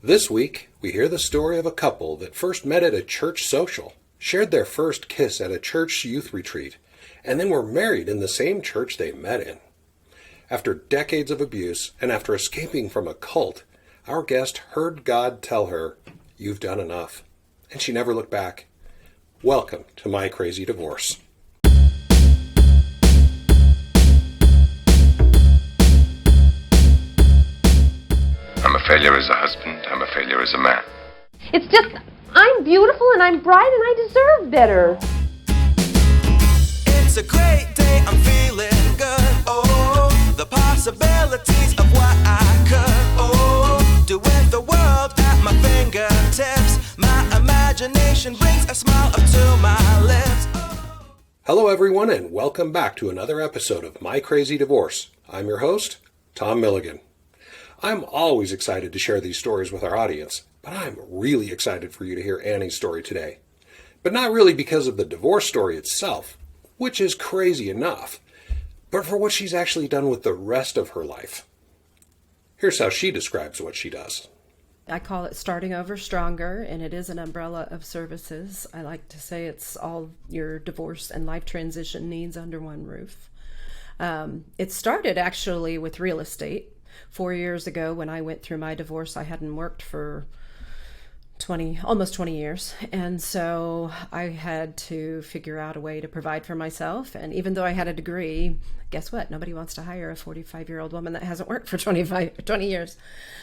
This week, we hear the story of a couple that first met at a church social, shared their first kiss at a church youth retreat, and then were married in the same church they met in. After decades of abuse and after escaping from a cult, our guest heard God tell her, "You've done enough," and she never looked back. Welcome to My Crazy Divorce. I'm a failure as a husband. I'm a failure as a man. It's just, I'm beautiful and I'm bright and I deserve better. It's a great day, I'm feeling good. Oh, the possibilities of what I could, do with the world at my fingertips. My imagination brings a smile up to my lips. Hello everyone and welcome back to another episode of My Crazy Divorce. I'm your host, Tom Milligan. I'm always excited to share these stories with our audience, but I'm really excited for you to hear Annie's story today. But not really because of the divorce story itself, which is crazy enough, but for what she's actually done with the rest of her life. Here's how she describes what she does. I call it Starting Over Stronger, and it is an umbrella of services. I like to say it's all your divorce and life transition needs under one roof. It started actually with real estate. 4 years ago when I went through my divorce, I hadn't worked for almost 20 years. And so I had to figure out a way to provide for myself. And even though I had a degree, guess what? Nobody wants to hire a 45-year-old woman that hasn't worked for 20 years.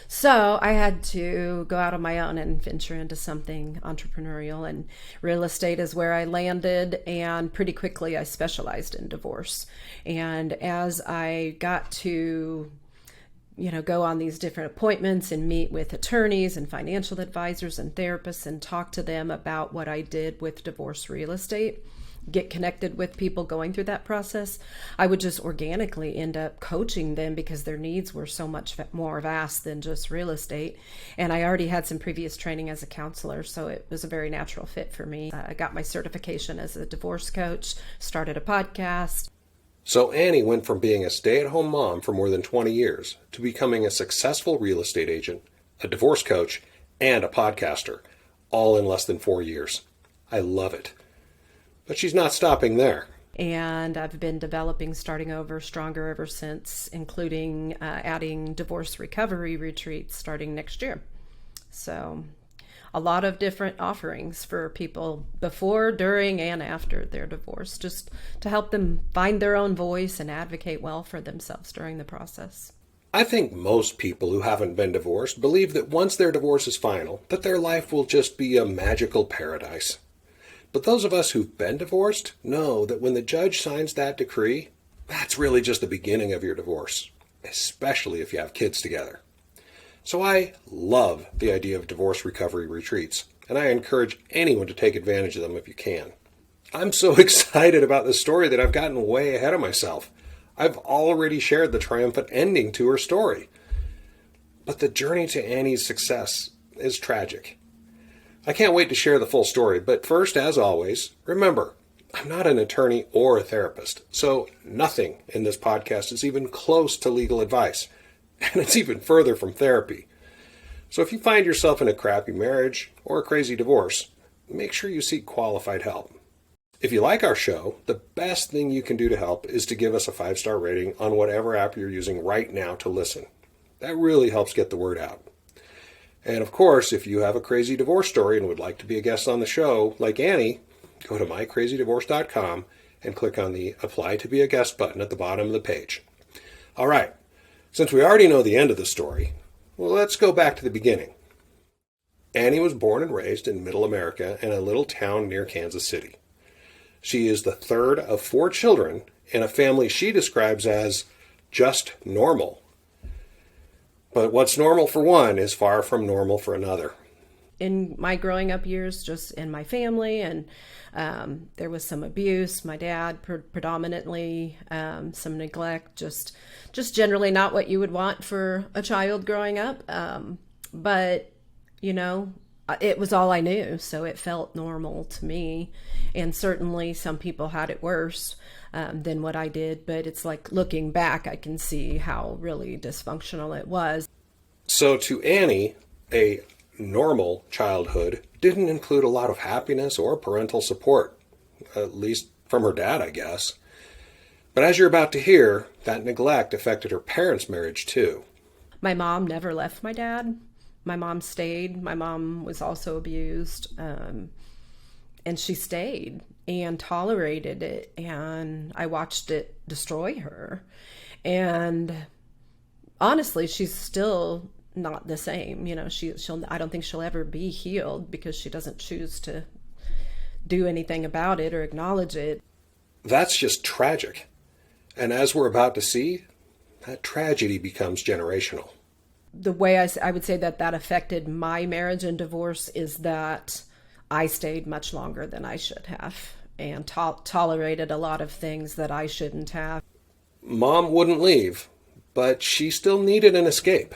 So I had to go out on my own and venture into something entrepreneurial. And real estate is where I landed. And pretty quickly I specialized in divorce. And as I got to go on these different appointments and meet with attorneys and financial advisors and therapists and talk to them about what I did with divorce real estate, get connected with people going through that process, I would just organically end up coaching them because their needs were so much more vast than just real estate. And I already had some previous training as a counselor, so it was a very natural fit for me. I got my certification as a divorce coach, started a podcast. So Annie went from being a stay-at-home mom for more than 20 years to becoming a successful real estate agent, a divorce coach, and a podcaster, all in less than 4 years. I love it. But she's not stopping there. And I've been developing Starting Over Stronger ever since, including adding divorce recovery retreats starting next year. So a lot of different offerings for people before, during, and after their divorce, just to help them find their own voice and advocate well for themselves during the process. I think most people who haven't been divorced believe that once their divorce is final, that their life will just be a magical paradise. But those of us who've been divorced know that when the judge signs that decree, that's really just the beginning of your divorce, especially if you have kids together. So I love the idea of divorce recovery retreats, and I encourage anyone to take advantage of them if you can. I'm so excited about this story that I've gotten way ahead of myself. I've already shared the triumphant ending to her story. But the journey to Annie's success is tragic. I can't wait to share the full story, but first, as always, remember, I'm not an attorney or a therapist, so nothing in this podcast is even close to legal advice. And it's even further from therapy. So if you find yourself in a crappy marriage or a crazy divorce, make sure you seek qualified help. If you like our show, the best thing you can do to help is to give us a 5-star rating on whatever app you're using right now to listen. That really helps get the word out. And of course, if you have a crazy divorce story and would like to be a guest on the show, like Annie, go to mycrazydivorce.com and click on the Apply to be a Guest button at the bottom of the page. All right. Since we already know the end of the story, well, let's go back to the beginning. Annie was born and raised in Middle America in a little town near Kansas City. She is the third of 4 children in a family she describes as just normal. But what's normal for one is far from normal for another. In my growing up years, just in my family, and there was some abuse. My dad predominantly, some neglect, just generally not what you would want for a child growing up. But it was all I knew, so it felt normal to me. And certainly some people had it worse than what I did. But it's like looking back, I can see how really dysfunctional it was. So to Annie, A normal childhood didn't include a lot of happiness or parental support, at least from her dad, I guess. But as you're about to hear, that neglect affected her parents' marriage too. My mom never left my dad. My mom stayed. My mom was also abused, and she stayed and tolerated it, and I watched it destroy her. And honestly, she's still not the same. You know, she'll I don't think she'll ever be healed because she doesn't choose to do anything about it or acknowledge it. That's just tragic. And as we're about to see, that tragedy becomes generational. The way I would say that affected my marriage and divorce is that I stayed much longer than I should have and tolerated a lot of things that I shouldn't have. Mom wouldn't leave, but she still needed an escape.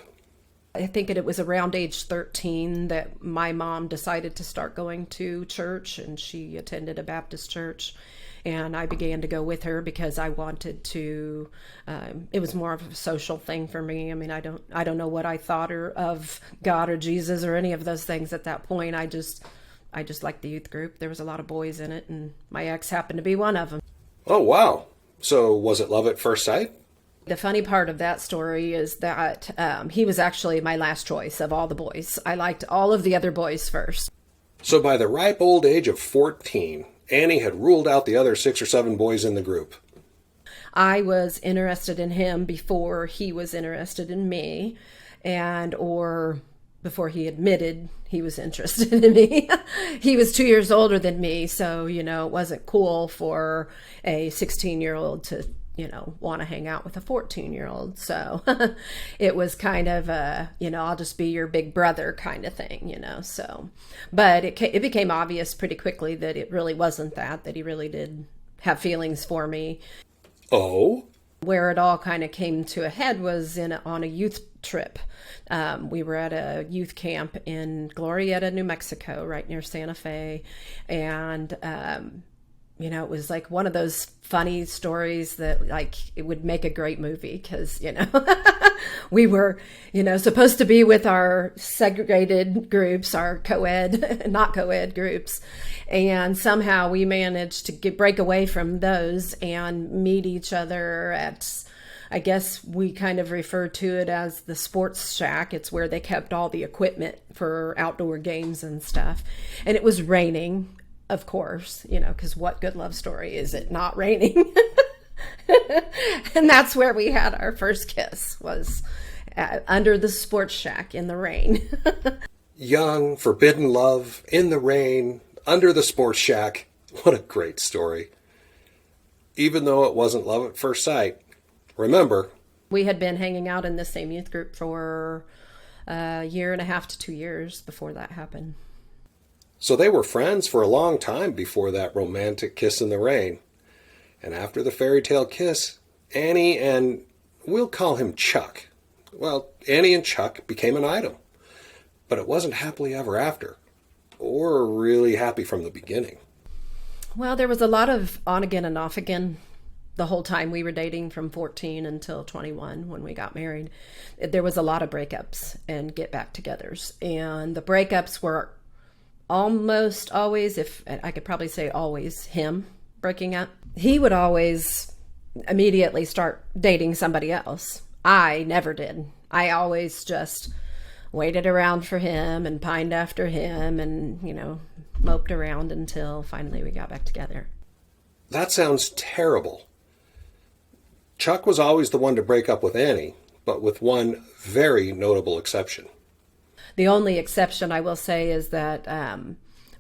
I think it was around age 13 that my mom decided to start going to church, and she attended a Baptist church. And I began to go with her because I wanted to, it was more of a social thing for me. I mean, I don't know what I thought of God or Jesus or any of those things at that point. I just liked the youth group. There was a lot of boys in it, and my ex happened to be one of them. Oh, wow. So was it love at first sight? The funny part of that story is that he was actually my last choice of all the boys. I liked all of the other boys first. So by the ripe old age of 14, Annie had ruled out the other 6 or 7 boys in the group. I was interested in him before he was interested in me, or before he admitted he was interested in me. He was 2 years older than me, so, it wasn't cool for a 16-year-old to, want to hang out with a 14-year-old. So it was kind of a, I'll just be your big brother kind of thing, so. But it became obvious pretty quickly that it really wasn't that he really did have feelings for me. Oh? Where it all kind of came to a head was on a youth trip. We were at a youth camp in Glorieta, New Mexico, right near Santa Fe. And, it was like one of those funny stories that like it would make a great movie because, we were, supposed to be with our segregated groups, our not co-ed groups. And somehow we managed to break away from those and meet each other at, I guess we kind of refer to it as the sports shack. It's where they kept all the equipment for outdoor games and stuff. And it was raining, of course, because what good love story is it not raining? And that's where we had our first kiss, was under the sports shack in the rain. Young, forbidden love, in the rain, under the sports shack. What a great story. Even though it wasn't love at first sight, remember, we had been hanging out in the same youth group for a year and a half to 2 years before that happened. So they were friends for a long time before that romantic kiss in the rain. And after the fairy tale kiss, Annie and, we'll call him Chuck. Well, Annie and Chuck became an item. But it wasn't happily ever after, or really happy from the beginning. Well, there was a lot of on again and off again the whole time we were dating, from 14 until 21 when we got married. There was a lot of breakups and get back togethers. And the breakups were almost always, if I could probably say always, him breaking up. He would always immediately start dating somebody else. I never did. I always just waited around for him and pined after him and, moped around until finally we got back together. That sounds terrible. Chuck was always the one to break up with Annie, but with one very notable exception. The only exception I will say is that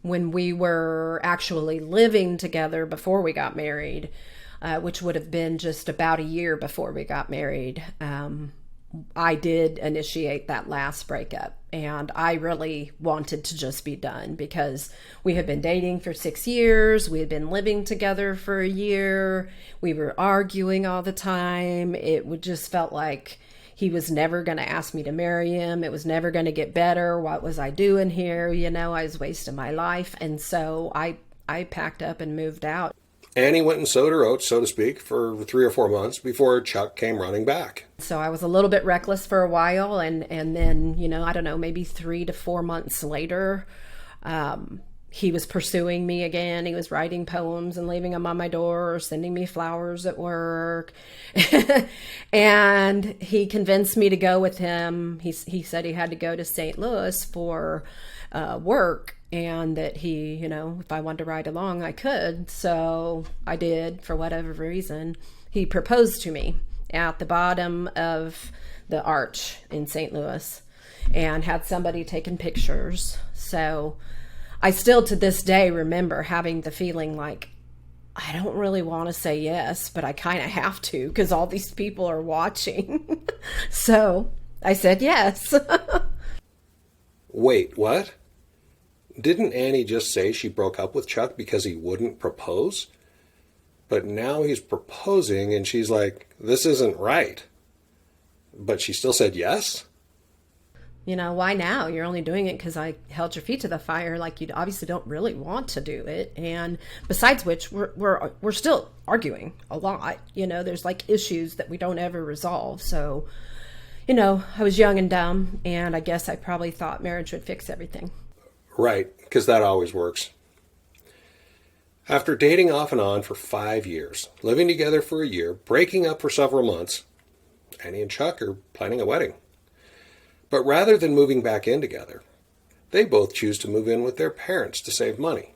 when we were actually living together before we got married, which would have been just about a year before we got married, I did initiate that last breakup. And I really wanted to just be done because we had been dating for 6 years. We had been living together for a year. We were arguing all the time. It would just felt like he was never going to ask me to marry him. It was never going to get better. What was I doing here? I was wasting my life. And so I packed up and moved out. Annie went and sowed her oats, so to speak, for 3 or 4 months before Chuck came running back. So I was a little bit reckless for a while, and then, I don't know, maybe 3 to 4 months later, he was pursuing me again. He was writing poems and leaving them on my door, or sending me flowers at work. And he convinced me to go with him. He said he had to go to St. Louis for work, and that he, if I wanted to ride along, I could. So I did, for whatever reason. He proposed to me at the bottom of the arch in St. Louis and had somebody taking pictures. So I still to this day remember having the feeling like, I don't really want to say yes, but I kind of have to because all these people are watching. So I said yes. Wait, what? Didn't Annie just say she broke up with Chuck because he wouldn't propose? But now he's proposing and she's like, this isn't right. But she still said yes? Why now? You're only doing it because I held your feet to the fire. Like, you obviously don't really want to do it. And besides which, we're still arguing a lot. There's like issues that we don't ever resolve. So, I was young and dumb, and I guess I probably thought marriage would fix everything. Right, because that always works. After dating off and on for 5 years, living together for a year, breaking up for several months, Annie and Chuck are planning a wedding. But rather than moving back in together, they both choose to move in with their parents to save money.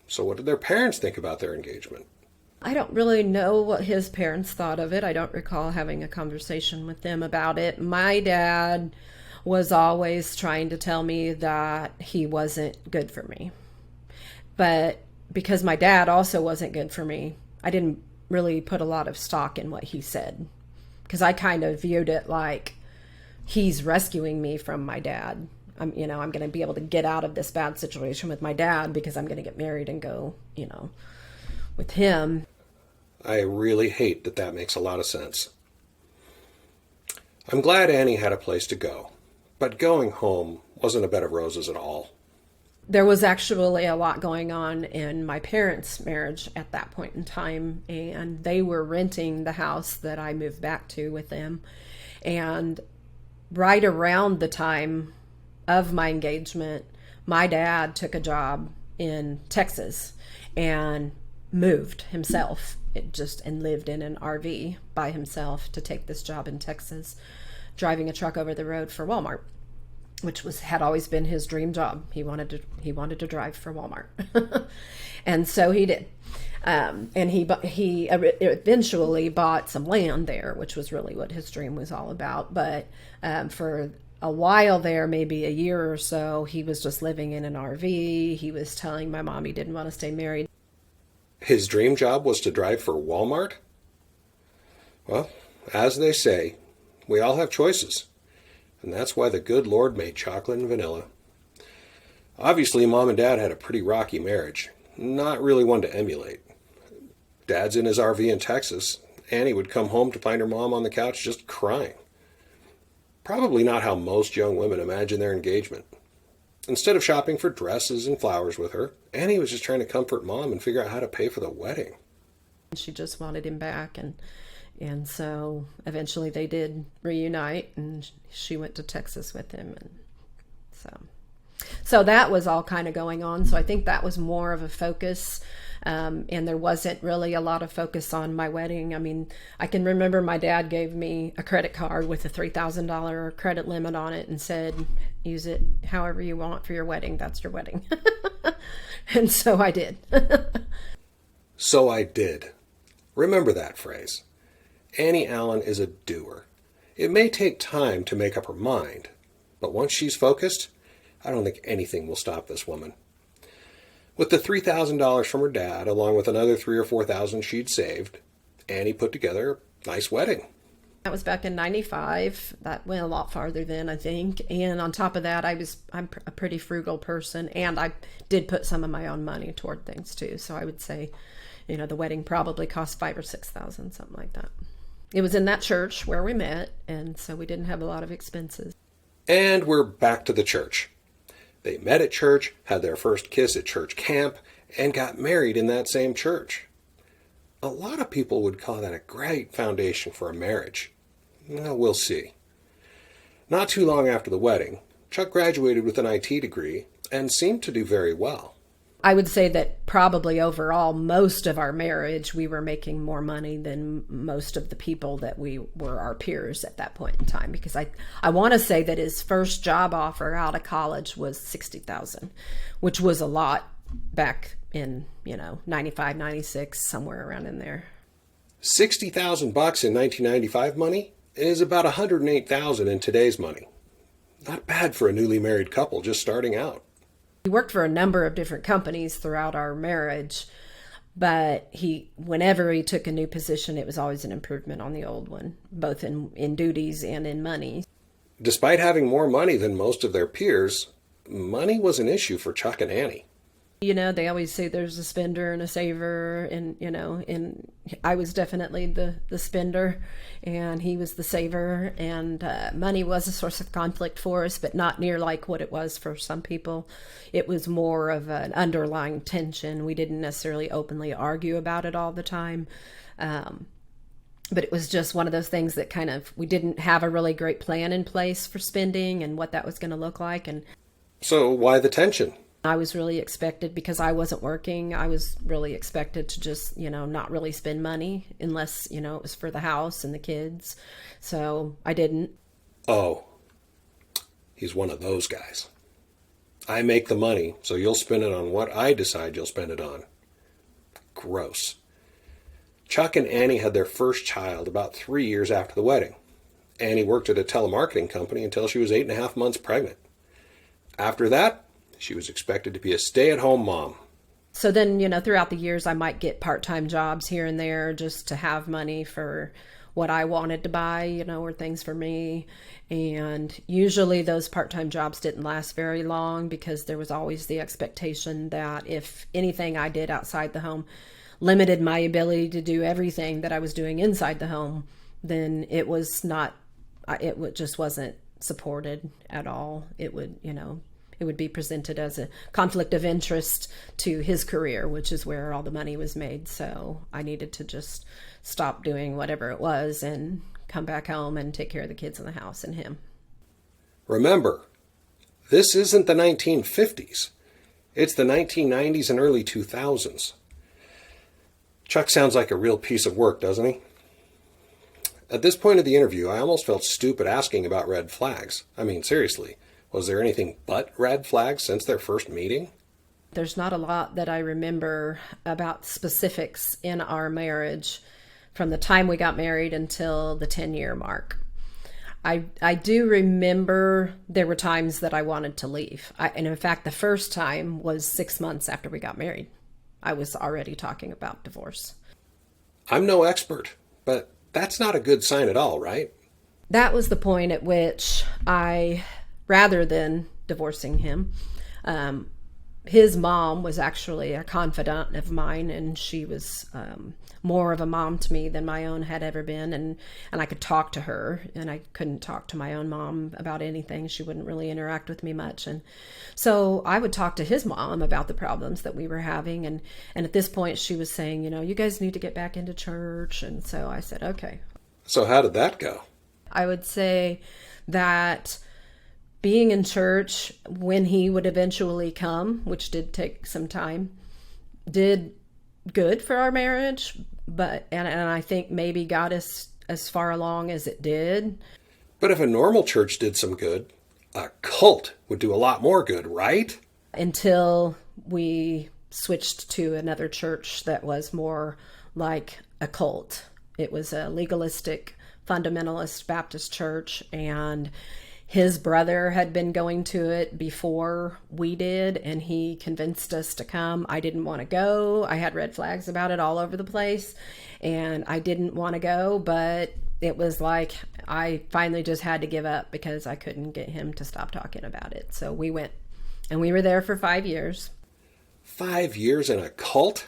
So what did their parents think about their engagement? I don't really know what his parents thought of it. I don't recall having a conversation with them about it. My dad was always trying to tell me that he wasn't good for me. But because my dad also wasn't good for me, I didn't really put a lot of stock in what he said. Because I kind of viewed it like he's rescuing me from my dad. I'm going to be able to get out of this bad situation with my dad because I'm going to get married and go, with him. I really hate that makes a lot of sense. I'm glad Annie had a place to go. But going home wasn't a bed of roses at all. There was actually a lot going on in my parents' marriage at that point in time, and they were renting the house that I moved back to with them. And right around the time of my engagement, my dad took a job in Texas and moved himself and lived in an RV by himself to take this job in Texas, driving a truck over the road for Walmart, which had always been his dream job. He wanted to drive for Walmart. And so he did. And he eventually bought some land there, which was really what his dream was all about. But for a while there, maybe a year or so, he was just living in an RV. He was telling my mom he didn't want to stay married. His dream job was to drive for Walmart? Well, as they say, we all have choices. And that's why the good Lord made chocolate and vanilla. Obviously, Mom and Dad had a pretty rocky marriage. Not really one to emulate. Dad's in his RV in Texas. Annie would come home to find her mom on the couch just crying. Probably not how most young women imagine their engagement. Instead of shopping for dresses and flowers with her, Annie was just trying to comfort Mom and figure out how to pay for the wedding. She just wanted him back, and so eventually they did reunite, and she went to Texas with him. And so that was all kind of going on. So I think that was more of a focus. And there wasn't really a lot of focus on my wedding. I mean, I can remember my dad gave me a credit card with a $3,000 credit limit on it and said, use it however you want for your wedding. That's your wedding. And so I did. So I did. Remember that phrase. Annie Allen is a doer. It may take time to make up her mind, but once she's focused, I don't think anything will stop this woman. With the $3,000 from her dad, along with another $3,000 or $4,000 she'd saved, Annie put together a nice wedding. That was back in 95. That went a lot farther then, I think. And on top of that, I'm a pretty frugal person, and I did put some of my own money toward things too. So I would say, the wedding probably cost $5,000 or $6,000, something like that. It was in that church where we met, and so we didn't have a lot of expenses. And we're back to the church. They met at church, had their first kiss at church camp, and got married in that same church. A lot of people would call that a great foundation for a marriage. Well, we'll see. Not too long after the wedding, Chuck graduated with an IT degree and seemed to do very well. I would say that probably overall, most of our marriage, we were making more money than most of the people that we were our peers at that point in time. Because I want to say that his first job offer out of college was $60,000, which was a lot back in, 95, 96, somewhere around in there. $60,000 in 1995 money is about $108,000 in today's money. Not bad for a newly married couple just starting out. He worked for a number of different companies throughout our marriage, but whenever he took a new position, it was always an improvement on the old one, both in duties and in money. Despite having more money than most of their peers, money was an issue for Chuck and Annie. They always say there's a spender and a saver, and I was definitely the spender, and he was the saver, and money was a source of conflict for us, but not near like what it was for some people. It was more of an underlying tension. We didn't necessarily openly argue about it all the time, but it was just one of those things that we didn't have a really great plan in place for spending and what that was going to look like. And so why the tension? I was really expected, because I wasn't working, I was really expected to just, not really spend money unless, it was for the house and the kids. So I didn't. Oh, he's one of those guys. I make the money, so you'll spend it on what I decide you'll spend it on. Gross. Chuck and Annie had their first child about 3 years after the wedding. Annie worked at a telemarketing company until she was 8.5 months pregnant. After that, she was expected to be a stay-at-home mom. So then, throughout the years, I might get part-time jobs here and there just to have money for what I wanted to buy, or things for me. And usually those part-time jobs didn't last very long, because there was always the expectation that if anything I did outside the home limited my ability to do everything that I was doing inside the home, then it just wasn't supported at all. It would be presented as a conflict of interest to his career, which is where all the money was made. So I needed to just stop doing whatever it was and come back home and take care of the kids in the house and him. Remember, this isn't the 1950s. It's the 1990s and early 2000s. Chuck sounds like a real piece of work, doesn't he? At this point of the interview, I almost felt stupid asking about red flags. I mean, seriously. Was there anything but red flags since their first meeting? There's not a lot that I remember about specifics in our marriage from the time we got married until the 10-year mark. I do remember there were times that I wanted to leave. And in fact, the first time was 6 months after we got married. I was already talking about divorce. I'm no expert, but that's not a good sign at all, right? That was the point at which rather than divorcing him, his mom was actually a confidant of mine, and she was more of a mom to me than my own had ever been, and I could talk to her, and I couldn't talk to my own mom about anything. She wouldn't really interact with me much, and so I would talk to his mom about the problems that we were having, and at this point she was saying, you guys need to get back into church, and so I said, okay. So how did that go? I would say that being in church when he would eventually come, which did take some time, did good for our marriage, and I think maybe got us as far along as it did. But if a normal church did some good, a cult would do a lot more good, right? Until we switched to another church that was more like a cult. It was a legalistic, fundamentalist Baptist church, and his brother had been going to it before we did, and he convinced us to come. I didn't want to go. I had red flags about it all over the place, and I didn't want to go, but it was like I finally just had to give up because I couldn't get him to stop talking about it. So we went, and we were there for 5 years. 5 years in a cult?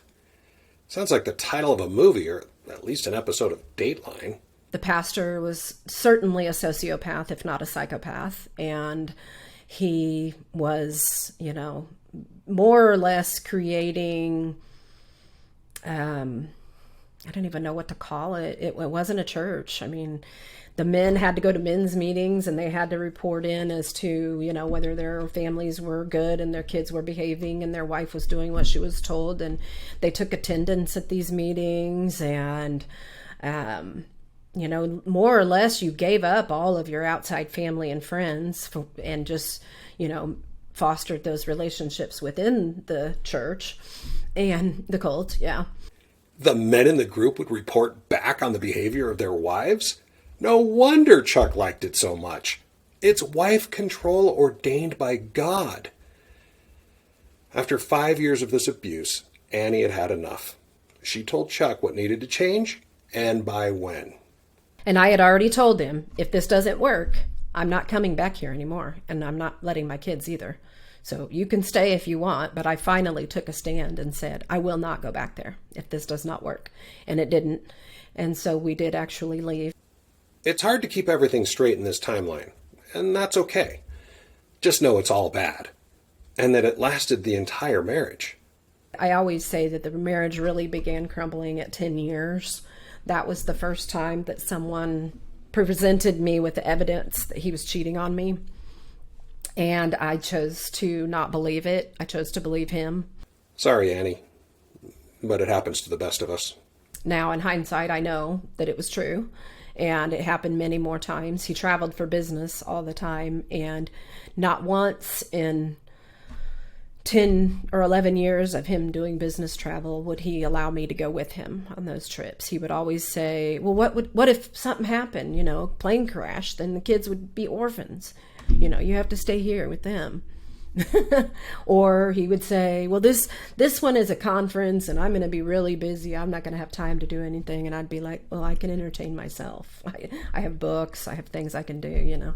Sounds like the title of a movie, or at least an episode of Dateline. The pastor was certainly a sociopath, if not a psychopath, and he was, more or less creating, I don't even know what to call it. It wasn't a church. I mean, the men had to go to men's meetings and they had to report in as to, whether their families were good and their kids were behaving and their wife was doing what she was told. And they took attendance at these meetings and, more or less you gave up all of your outside family and friends and just, fostered those relationships within the church and the cult. Yeah. The men in the group would report back on the behavior of their wives? No wonder Chuck liked it so much. It's wife control ordained by God. After 5 years of this abuse, Annie had had enough. She told Chuck what needed to change and by when. And I had already told him, if this doesn't work, I'm not coming back here anymore, and I'm not letting my kids either. So you can stay if you want, but I finally took a stand and said, I will not go back there if this does not work. And it didn't. And so we did actually leave. It's hard to keep everything straight in this timeline, and that's okay. Just know it's all bad, and that it lasted the entire marriage. I always say that the marriage really began crumbling at 10 years. That was the first time that someone presented me with the evidence that he was cheating on me. And I chose to not believe it. I chose to believe him. Sorry, Annie, but it happens to the best of us. Now, in hindsight, I know that it was true. And it happened many more times. He traveled for business all the time. And not once in 10 or 11 years of him doing business travel would he allow me to go with him on those trips. He would always say, well, what if something happened, plane crash, then the kids would be orphans. You have to stay here with them. Or he would say, well, this one is a conference and I'm going to be really busy. I'm not going to have time to do anything. And I'd be like, well, I can entertain myself. I have books. I have things I can do,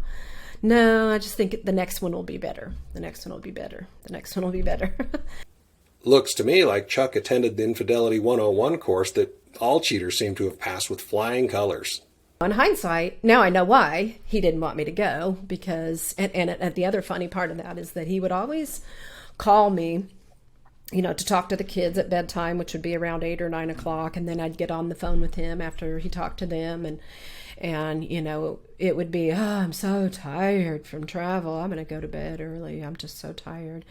No, I just think the next one will be better. The next one will be better. The next one will be better. Looks to me like Chuck attended the Infidelity 101 course that all cheaters seem to have passed with flying colors. In hindsight, now I know why he didn't want me to go, because, and the other funny part of that is that he would always call me, to talk to the kids at bedtime, which would be around 8 or 9 o'clock. And then I'd get on the phone with him after he talked to them. And it would be, I'm so tired from travel. I'm going to go to bed early. I'm just so tired,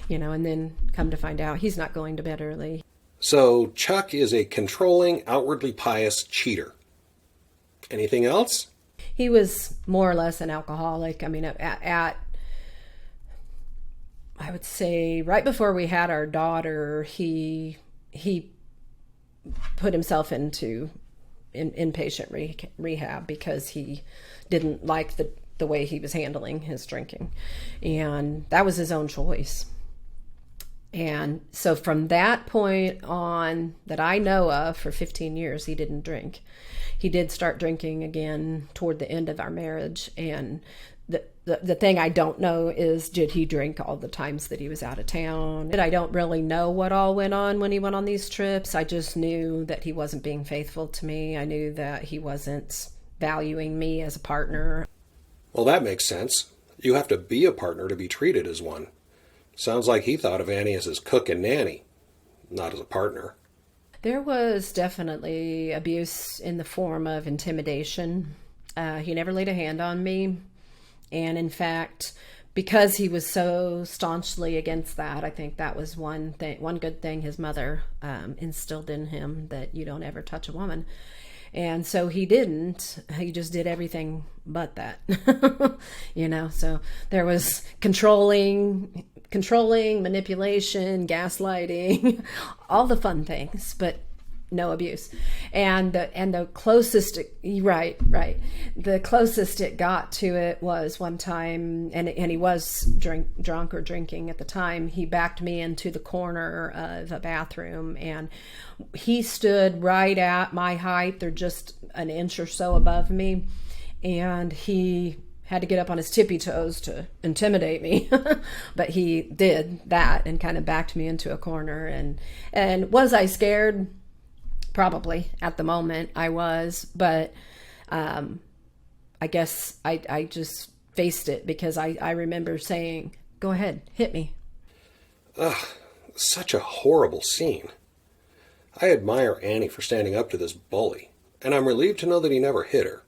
and then come to find out he's not going to bed early. So Chuck is a controlling, outwardly pious cheater. Anything else? He was more or less an alcoholic. I mean, I would say right before we had our daughter, he put himself into inpatient rehab because he didn't like the way he was handling his drinking. And that was his own choice. And so from that point on that I know of, for 15 years, he didn't drink. He did start drinking again toward the end of our marriage. And the thing I don't know is, did he drink all the times that he was out of town? I don't really know what all went on when he went on these trips. I just knew that he wasn't being faithful to me. I knew that he wasn't valuing me as a partner. Well, that makes sense. You have to be a partner to be treated as one. Sounds like he thought of Annie as his cook and nanny, not as a partner. There was definitely abuse in the form of intimidation. He never laid a hand on me. And in fact, because he was so staunchly against that, I think that was one good thing his mother instilled in him, that you don't ever touch a woman. And so he didn't. He just did everything but that. So there was controlling, manipulation, gaslighting, all the fun things, but no abuse. And the closest, right. The closest it got to it was one time, and he was drunk or drinking at the time. He backed me into the corner of a bathroom, and he stood right at my height. They're just an inch or so above me, and he had to get up on his tippy toes to intimidate me. But he did that and kind of backed me into a corner. And was I scared? Probably at the moment I was, but I guess I just faced it, because I remember saying, go ahead, hit me. Ugh, such a horrible scene. I admire Annie for standing up to this bully, and I'm relieved to know that he never hit her.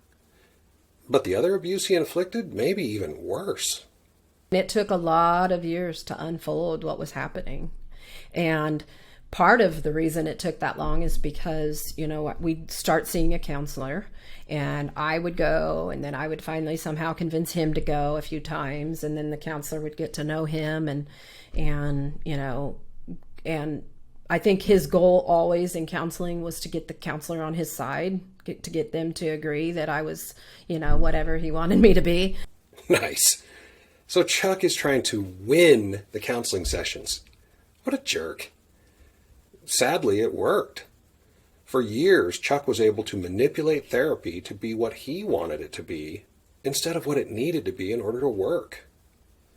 But the other abuse he inflicted may be even worse. It took a lot of years to unfold what was happening. And part of the reason it took that long is because, we'd start seeing a counselor, and I would go, and then I would finally somehow convince him to go a few times, and then the counselor would get to know him, and I think his goal always in counseling was to get the counselor on his side, to get them to agree that I was, whatever he wanted me to be. Nice. So Chuck is trying to win the counseling sessions. What a jerk. Sadly, it worked. For years, Chuck was able to manipulate therapy to be what he wanted it to be, instead of what it needed to be in order to work.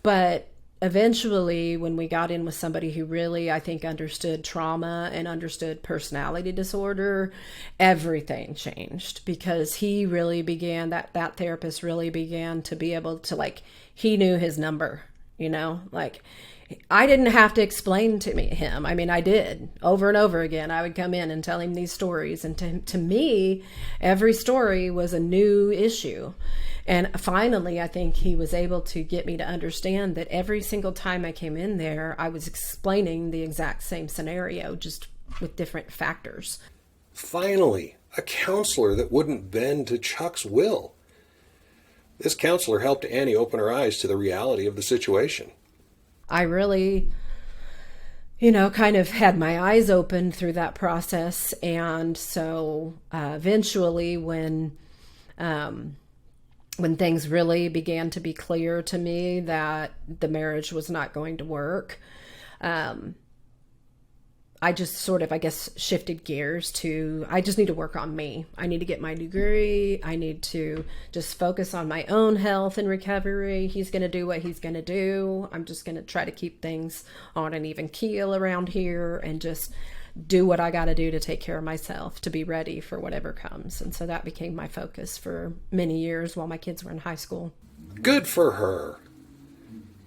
But eventually, when we got in with somebody who really, I think, understood trauma and understood personality disorder, everything changed, because he really began, that therapist really began to be able to, he knew his number, I didn't have to explain to him. I mean, I did over and over again. I would come in and tell him these stories. And to me, every story was a new issue. And finally, I think he was able to get me to understand that every single time I came in there, I was explaining the exact same scenario, just with different factors. Finally, a counselor that wouldn't bend to Chuck's will. This counselor helped Annie open her eyes to the reality of the situation. I really, kind of had my eyes open through that process. And so eventually when things really began to be clear to me that the marriage was not going to work, I just sort of, shifted gears to, I just need to work on me. I need to get my degree. I need to just focus on my own health and recovery. He's going to do what he's going to do. I'm just going to try to keep things on an even keel around here and just do what I got to do to take care of myself, to be ready for whatever comes. And so that became my focus for many years while my kids were in high school. Good for her.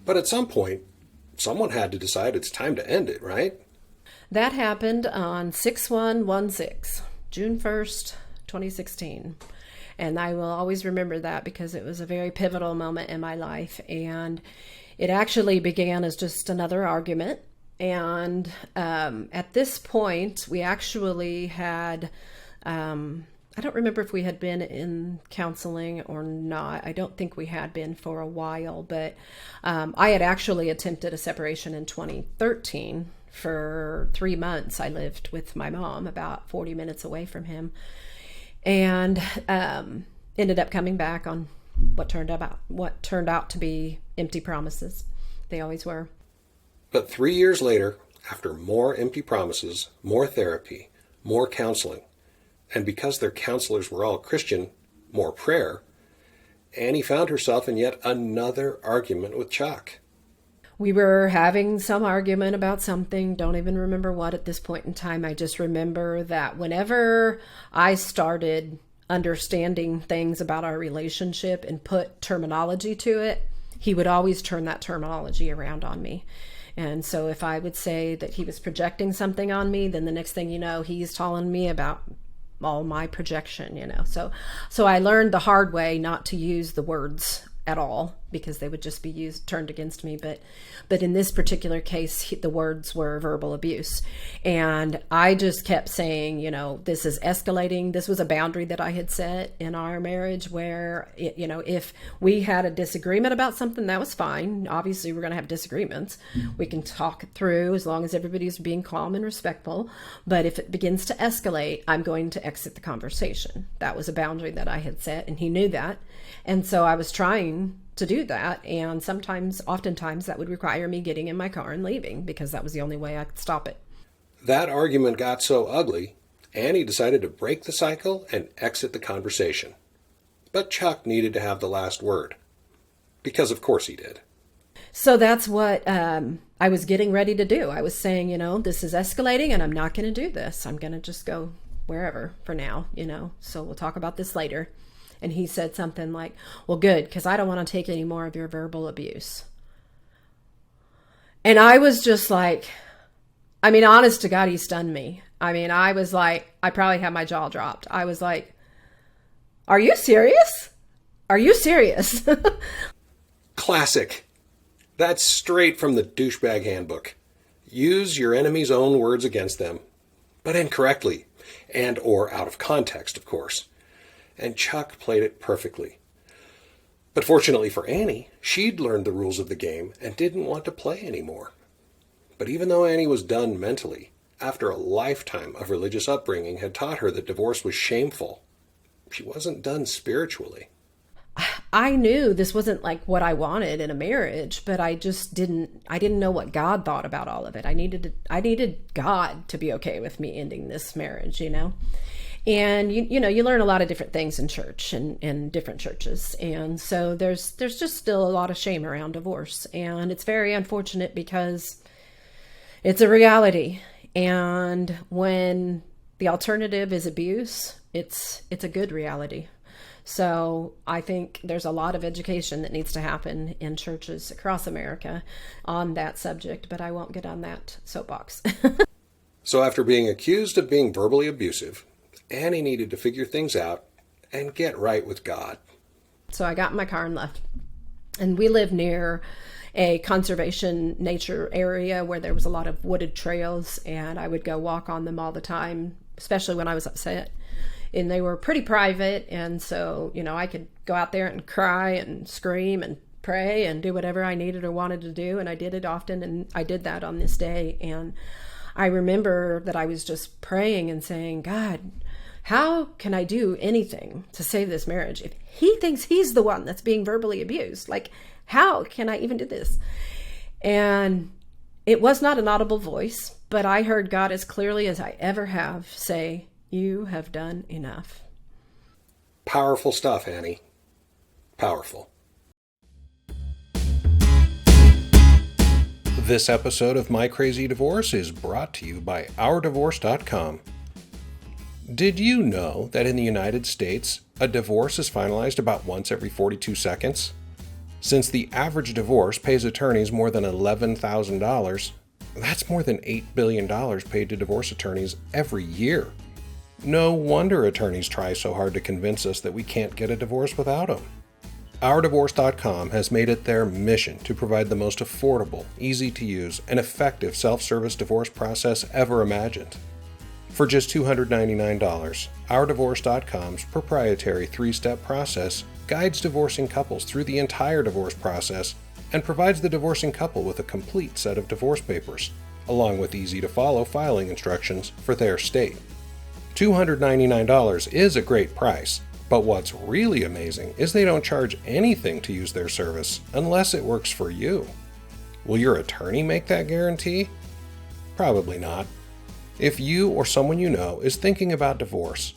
But at some point, someone had to decide it's time to end it, right? That happened on 6/1/16, June 1st, 2016. And I will always remember that because it was a very pivotal moment in my life. And it actually began as just another argument. And at this point, we actually had, I don't remember if we had been in counseling or not. I don't think we had been for a while, but I had actually attempted a separation in 2013. For 3 months, I lived with my mom about 40 minutes away from him, and ended up coming back on what turned out to be empty promises. They always were. But 3 years later, after more empty promises, more therapy, more counseling, and because their counselors were all Christian, more prayer, Annie found herself in yet another argument with Chuck. We were having some argument about something, don't even remember what at this point in time. I just remember that whenever I started understanding things about our relationship and put terminology to it, he would always turn that terminology around on me. And so if I would say that he was projecting something on me, then the next thing you know, he's telling me about all my projection, So I learned the hard way not to use the words at all, because they would just be turned against me. But in this particular case, the words were verbal abuse. And I just kept saying, this is escalating. This was a boundary that I had set in our marriage where, if we had a disagreement about something, that was fine. Obviously, we're going to have disagreements. We can talk it through as long as everybody's being calm and respectful. But if it begins to escalate, I'm going to exit the conversation. That was a boundary that I had set, and he knew that. And so I was trying to do that, and oftentimes that would require me getting in my car and leaving, because that was the only way I could stop it. That argument got so ugly, Annie decided to break the cycle and exit the conversation. But Chuck needed to have the last word, because of course he did. So that's what I was getting ready to do. I was saying, this is escalating and I'm not going to do this. I'm going to just go wherever for now, so we'll talk about this later. And he said something like, well, good, because I don't want to take any more of your verbal abuse. And I was just like, I mean, honest to God, he stunned me. I mean, I was like, I probably had my jaw dropped. I was like, are you serious? Are you serious? Classic. That's straight from the douchebag handbook. Use your enemy's own words against them, but incorrectly, and or out of context, of course. And Chuck played it perfectly. But fortunately for Annie, she'd learned the rules of the game and didn't want to play anymore. But even though Annie was done mentally, after a lifetime of religious upbringing had taught her that divorce was shameful, she wasn't done spiritually. I knew this wasn't like what I wanted in a marriage, but I didn't know what God thought about all of it. I needed God to be okay with me ending this marriage, you know? And you know, you learn a lot of different things in church and in different churches. And so there's just still a lot of shame around divorce. And it's very unfortunate because it's a reality. And when the alternative is abuse, it's a good reality. So I think there's a lot of education that needs to happen in churches across America on that subject, but I won't get on that soapbox. So after being accused of being verbally abusive, Annie needed to figure things out and get right with God. So I got in my car and left. And we live near a conservation nature area where there was a lot of wooded trails, and I would go walk on them all the time, especially when I was upset. And they were pretty private, and so, you know, I could go out there and cry and scream and pray and do whatever I needed or wanted to do, and I did it often, and I did that on this day. And I remember that I was just praying and saying, God, how can I do anything to save this marriage if he thinks he's the one that's being verbally abused? Like, how can I even do this? And it was not an audible voice, but I heard God as clearly as I ever have say, you have done enough. Powerful stuff, Annie. Powerful. This episode of My Crazy Divorce is brought to you by OurDivorce.com. Did you know that in the United States, a divorce is finalized about once every 42 seconds? Since the average divorce pays attorneys more than $11,000, that's more than $8 billion paid to divorce attorneys every year. No wonder attorneys try so hard to convince us that we can't get a divorce without them. OurDivorce.com has made it their mission to provide the most affordable, easy-to-use, and effective self-service divorce process ever imagined. For just $299, OurDivorce.com's proprietary 3-step process guides divorcing couples through the entire divorce process and provides the divorcing couple with a complete set of divorce papers, along with easy-to-follow filing instructions for their state. $299 is a great price, but what's really amazing is they don't charge anything to use their service unless it works for you. Will your attorney make that guarantee? Probably not. If you or someone you know is thinking about divorce,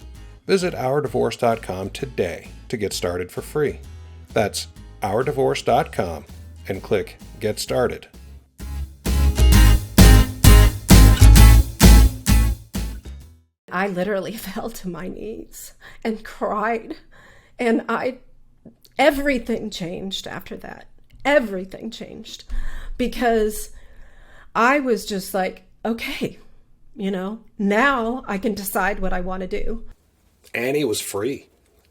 visit OurDivorce.com today to get started for free. That's OurDivorce.com and click Get Started. I literally fell to my knees and cried. And everything changed after that. Everything changed. Because I was just like, okay, you know, now I can decide what I want to do. Annie was free.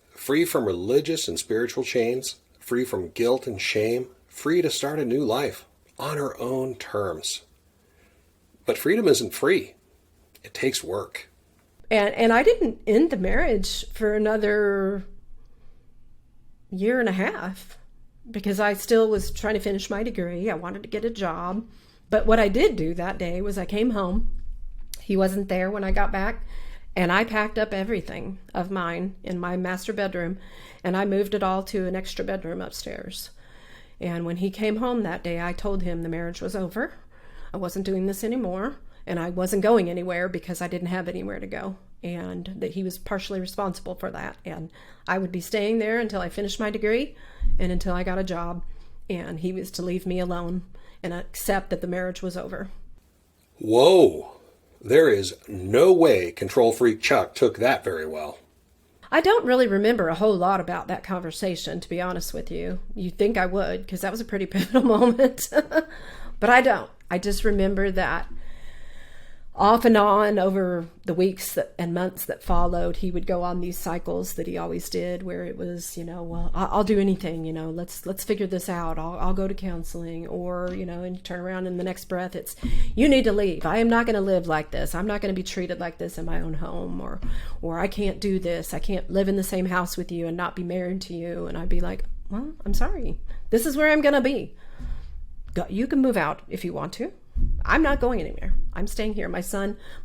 Free from religious and spiritual chains, free from guilt and shame, free to start a new life on her own terms. But freedom isn't free. It takes work. And I didn't end the marriage for another year and a half because I still was trying to finish my degree. I wanted to get a job. But what I did do that day was I came home. He wasn't there when I got back. And I packed up everything of mine in my master bedroom. And I moved it all to an extra bedroom upstairs. And when he came home that day, I told him the marriage was over. I wasn't doing this anymore. And I wasn't going anywhere because I didn't have anywhere to go, and that he was partially responsible for that. And I would be staying there until I finished my degree and until I got a job, and he was to leave me alone and accept that the marriage was over. Whoa! There is no way control freak Chuck took that very well. I don't really remember a whole lot about that conversation, to be honest with you. You'd think I would, because that was a pretty pivotal moment. But I don't. I just remember that off and on over the weeks and months that followed, he would go on these cycles that he always did, where it was, well, I'll do anything, let's figure this out. I'll go to counseling, or, and you turn around in the next breath, it's, you need to leave. I am not going to live like this. I'm not going to be treated like this in my own home, or I can't do this. I can't live in the same house with you and not be married to you. And I'd be like, well, I'm sorry. This is where I'm going to be. You can move out if you want to. I'm not going anywhere. I'm staying here. My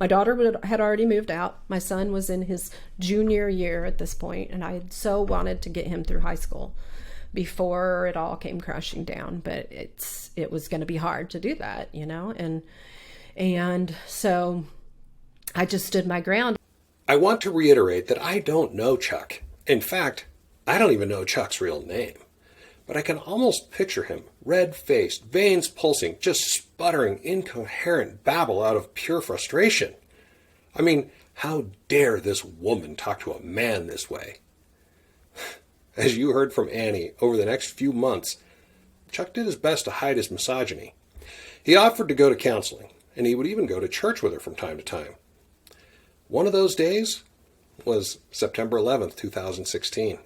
daughter had already moved out. My son was in his junior year at this point, and I had so wanted to get him through high school before it all came crashing down. But it was going to be hard to do that, and so I just stood my ground. I want to reiterate that I don't know Chuck. In fact, I don't even know Chuck's real name. But I can almost picture him, red-faced, veins pulsing, just sputtering incoherent babble out of pure frustration. I mean, how dare this woman talk to a man this way? As you heard from Annie, over the next few months, Chuck did his best to hide his misogyny. He offered to go to counseling, and he would even go to church with her from time to time. One of those days was September 11th, 2016.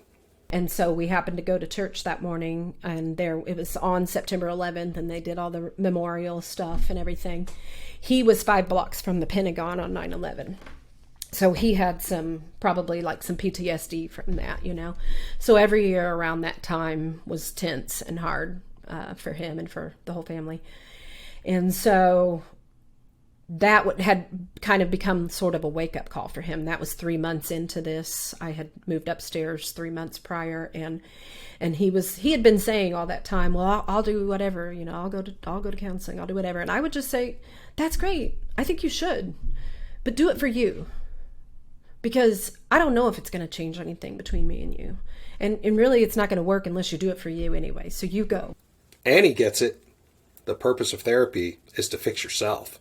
And so we happened to go to church that morning, and it was on September 11th, and they did all the memorial stuff and everything. He was 5 blocks from the Pentagon on 9/11. So he had probably some PTSD from that, So every year around that time was tense and hard for him and for the whole family. And so that had kind of become sort of a wake-up call for him. That was 3 months into this. I had moved upstairs 3 months prior, and he had been saying all that time, well, I'll do whatever, I'll go to counseling, I'll do whatever. And I would just say, that's great. I think you should, but do it for you, because I don't know if it's going to change anything between me and you. And really, it's not going to work unless you do it for you anyway. So you go. Annie gets it. The purpose of therapy is to fix yourself.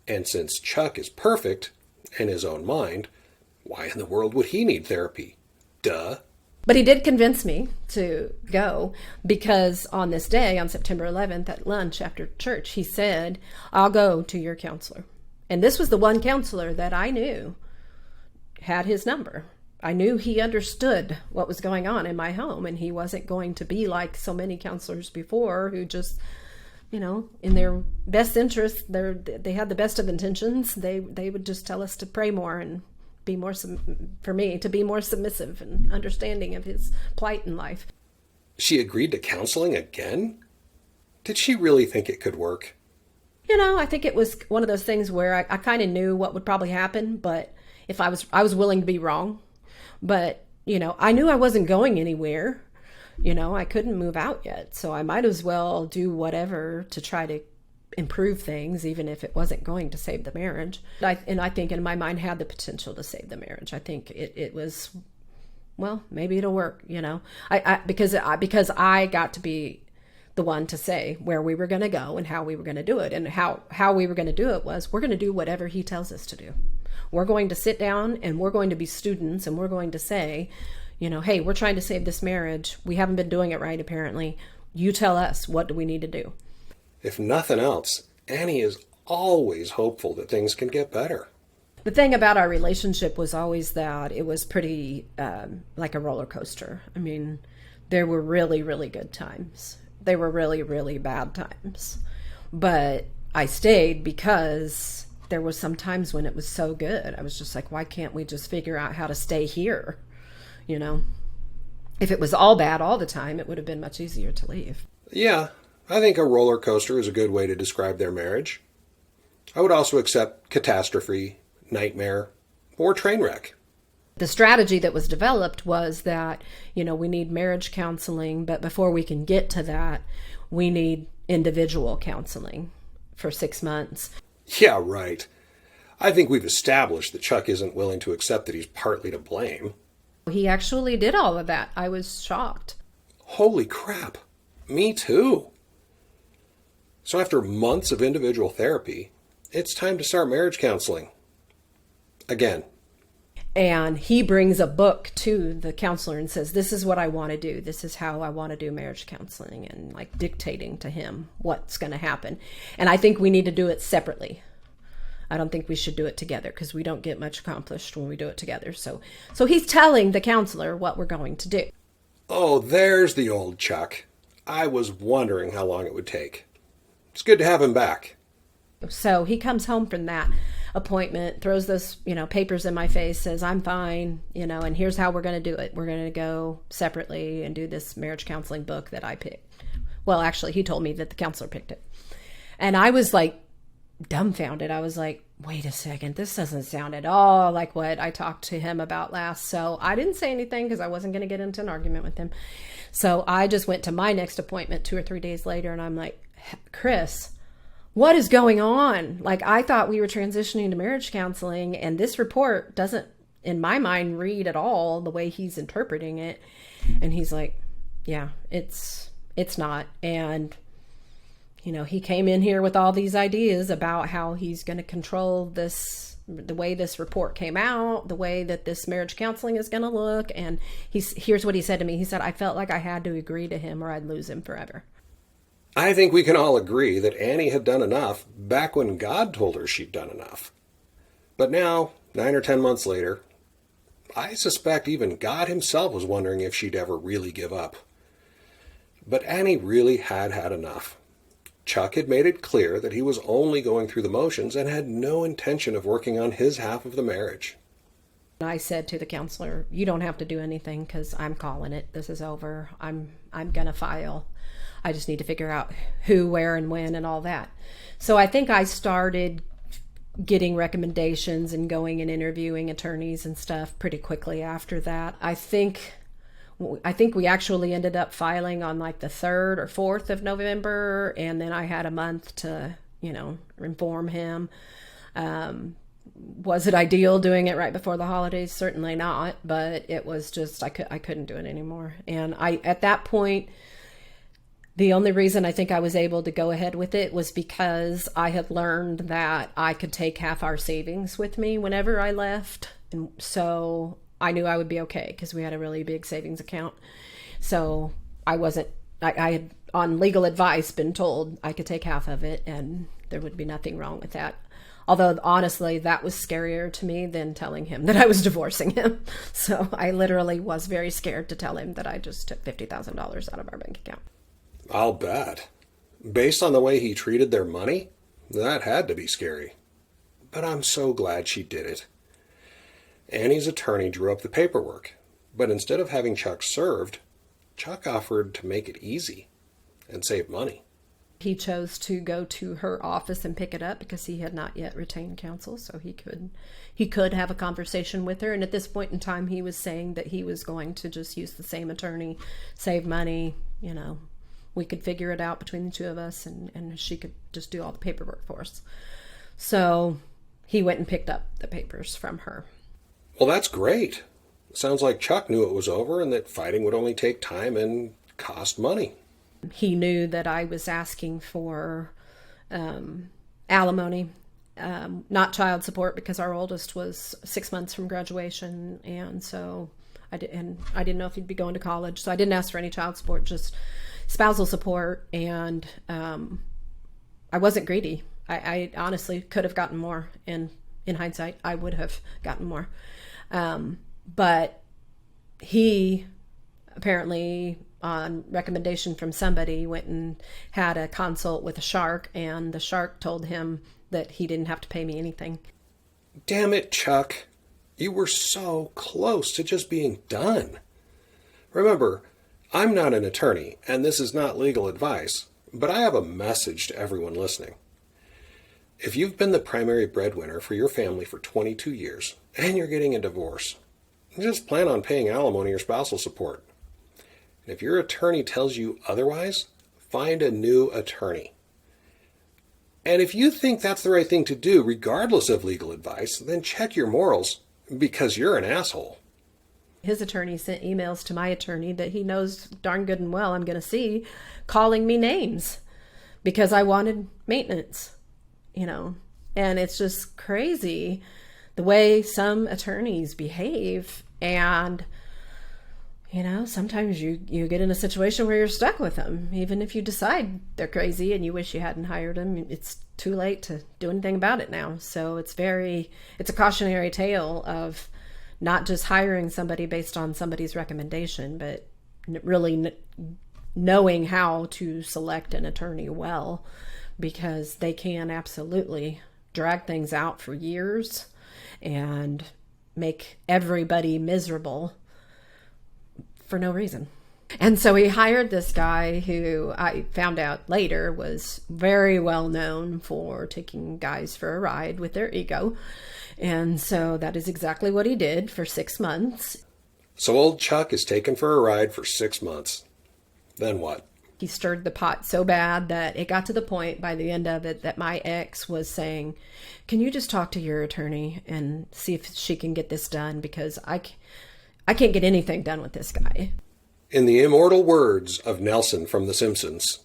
And since Chuck is perfect in his own mind, why in the world would he need therapy? Duh. But he did convince me to go, because on this day, on September 11th, at lunch after church, he said, I'll go to your counselor. And this was the one counselor that I knew had his number. I knew he understood what was going on in my home, and he wasn't going to be like so many counselors before who just, in their best interest, they had the best of intentions. They would just tell us to pray more and be more, for me, to be more submissive and understanding of his plight in life. She agreed to counseling again? Did she really think it could work? I think it was one of those things where I kind of knew what would probably happen, but if I was willing to be wrong. But, I knew I wasn't going anywhere. I couldn't move out yet, so I might as well do whatever to try to improve things, even if it wasn't going to save the marriage. And I think in my mind had the potential to save the marriage. I think it was, well, maybe it'll work, because I got to be the one to say where we were going to go and how we were going to do it. And how we were going to do it was, we're going to do whatever he tells us to do. We're going to sit down and we're going to be students, and we're going to say, hey, we're trying to save this marriage. We haven't been doing it right, apparently. You tell us, what do we need to do? If nothing else, Annie is always hopeful that things can get better. The thing about our relationship was always that it was pretty like a roller coaster. I mean, there were really, really good times. There were really, really bad times. But I stayed because there was some times when it was so good. I was just like, why can't we just figure out how to stay here? If it was all bad all the time, it would have been much easier to leave. Yeah, I think a roller coaster is a good way to describe their marriage. I would also accept catastrophe, nightmare, or train wreck. The strategy that was developed was that, we need marriage counseling, but before we can get to that, we need individual counseling for 6 months. Yeah, right. I think we've established that Chuck isn't willing to accept that he's partly to blame. He actually did all of that. I was shocked. Holy crap. Me too. So after months of individual therapy, it's time to start marriage counseling. Again. And he brings a book to the counselor and says, this is what I want to do. This is how I want to do marriage counseling, and like dictating to him what's going to happen. And I think we need to do it separately. I don't think we should do it together because we don't get much accomplished when we do it together. So he's telling the counselor what we're going to do. Oh, there's the old Chuck. I was wondering how long it would take. It's good to have him back. So he comes home from that appointment, throws those, papers in my face, says, I'm fine, and here's how we're going to do it. We're going to go separately and do this marriage counseling book that I picked. Well, actually, he told me that the counselor picked it. And I was like dumbfounded. I was like, wait a second, this doesn't sound at all like what I talked to him about last. So I didn't say anything because I wasn't going to get into an argument with him. So I just went to my next appointment 2 or 3 days later, and I'm like, Chris, what is going on? Like, I thought we were transitioning to marriage counseling, and this report doesn't, in my mind, read at all the way he's interpreting it. And he's like, yeah, it's not. And, he came in here with all these ideas about how he's going to control this, the way this report came out, the way that this marriage counseling is going to look. And here's what he said to me. He said, I felt like I had to agree to him or I'd lose him forever. I think we can all agree that Annie had done enough back when God told her she'd done enough. But now, 9 or 10 months later, I suspect even God himself was wondering if she'd ever really give up. But Annie really had had enough. Chuck had made it clear that he was only going through the motions and had no intention of working on his half of the marriage. I said to the counselor, you don't have to do anything because I'm calling it. This is over. I'm going to file. I just need to figure out who, where, and when and all that. So I think I started getting recommendations and going and interviewing attorneys and stuff pretty quickly after that. I think we actually ended up filing on like the 3rd or 4th of November, and then I had a month to, inform him. Was it ideal doing it right before the holidays? Certainly not, but it was just I couldn't do it anymore. And at that point, the only reason I think I was able to go ahead with it was because I had learned that I could take half our savings with me whenever I left. And so I knew I would be okay because we had a really big savings account. So I had, on legal advice, been told I could take half of it and there would be nothing wrong with that. Although, honestly, that was scarier to me than telling him that I was divorcing him. So I literally was very scared to tell him that I just took $50,000 out of our bank account. I'll bet. Based on the way he treated their money, that had to be scary. But I'm so glad she did it. Annie's attorney drew up the paperwork, but instead of having Chuck served, Chuck offered to make it easy and save money. He chose to go to her office and pick it up because he had not yet retained counsel, so he could have a conversation with her. And at this point in time, he was saying that he was going to just use the same attorney, save money, we could figure it out between the two of us, and she could just do all the paperwork for us. So he went and picked up the papers from her. Well, that's great. Sounds like Chuck knew it was over and that fighting would only take time and cost money. He knew that I was asking for alimony, not child support, because our oldest was 6 months from graduation, and so I didn't know if he'd be going to college, so I didn't ask for any child support, just spousal support. And I wasn't greedy. I honestly could have gotten more, and in hindsight, I would have gotten more. But he apparently, on recommendation from somebody, went and had a consult with a shark, and the shark told him that he didn't have to pay me anything. Damn it, Chuck. You were so close to just being done. Remember, I'm not an attorney, and this is not legal advice, but I have a message to everyone listening. If you've been the primary breadwinner for your family for 22 years, and you're getting a divorce, just plan on paying alimony or spousal support. And if your attorney tells you otherwise, find a new attorney. And if you think that's the right thing to do, regardless of legal advice, then check your morals, because you're an asshole. His attorney sent emails to my attorney that he knows darn good and well I'm going to see, calling me names because I wanted maintenance, and it's just crazy the way some attorneys behave. And sometimes you get in a situation where you're stuck with them. Even if you decide they're crazy and you wish you hadn't hired them, it's too late to do anything about it now. So it's a cautionary tale of not just hiring somebody based on somebody's recommendation, but really knowing how to select an attorney well, because they can absolutely drag things out for years and make everybody miserable for no reason. And so he hired this guy who I found out later was very well known for taking guys for a ride with their ego. And so that is exactly what he did for 6 months. So old Chuck is taken for a ride for 6 months. Then what? He stirred the pot so bad that it got to the point by the end of it that my ex was saying, can you just talk to your attorney and see if she can get this done? Because I can't get anything done with this guy. In the immortal words of Nelson from The Simpsons.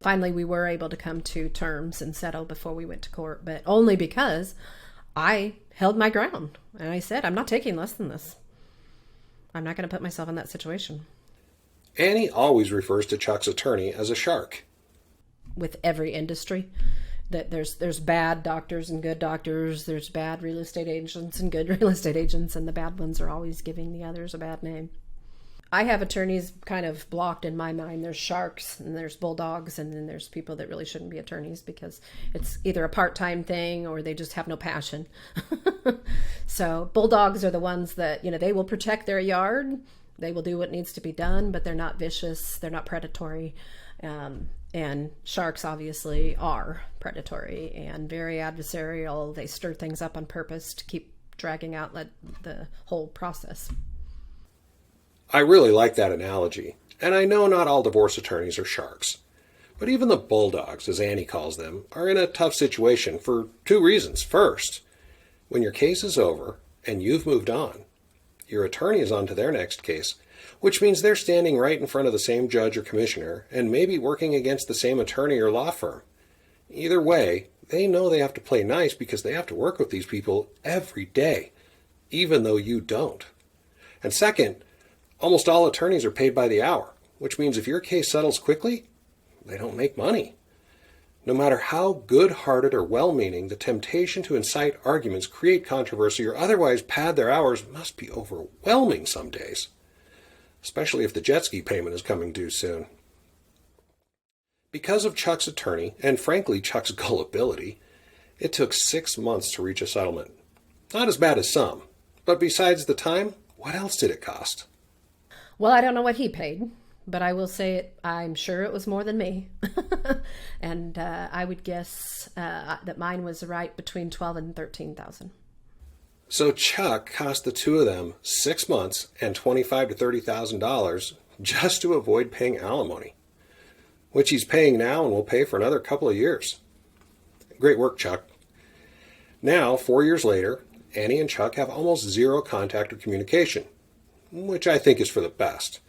Finally, we were able to come to terms and settle before we went to court, but only because I held my ground. And I said, I'm not taking less than this. I'm not going to put myself in that situation. Annie always refers to Chuck's attorney as a shark. With every industry, that there's bad doctors and good doctors, there's bad real estate agents and good real estate agents, and the bad ones are always giving the others a bad name. I have attorneys kind of blocked in my mind. There's sharks and there's bulldogs, and then there's people that really shouldn't be attorneys because it's either a part-time thing or they just have no passion. So bulldogs are the ones that, they will protect their yard. They will do what needs to be done, but they're not vicious. They're not predatory. And sharks obviously are predatory and very adversarial. They stir things up on purpose to keep dragging out the whole process. I really like that analogy, and I know not all divorce attorneys are sharks. But even the bulldogs, as Annie calls them, are in a tough situation for 2 reasons. First, when your case is over and you've moved on, your attorney is on to their next case, which means they're standing right in front of the same judge or commissioner and maybe working against the same attorney or law firm. Either way, they know they have to play nice because they have to work with these people every day, even though you don't. And second, almost all attorneys are paid by the hour, which means if your case settles quickly, they don't make money. No matter how good-hearted or well-meaning, the temptation to incite arguments, create controversy, or otherwise pad their hours must be overwhelming some days, especially if the jet ski payment is coming due soon. Because of Chuck's attorney, and frankly Chuck's gullibility, it took 6 months to reach a settlement. Not as bad as some, but besides the time, what else did it cost? Well, I don't know what he paid, but I will say I'm sure it was more than me. And I would guess that mine was right between $12,000 and $13,000. So Chuck cost the two of them 6 months and $25,000 to $30,000 just to avoid paying alimony, which he's paying now and will pay for another couple of years. Great work, Chuck. Now, 4 years later, Annie and Chuck have almost zero contact or communication, which I think is for the best.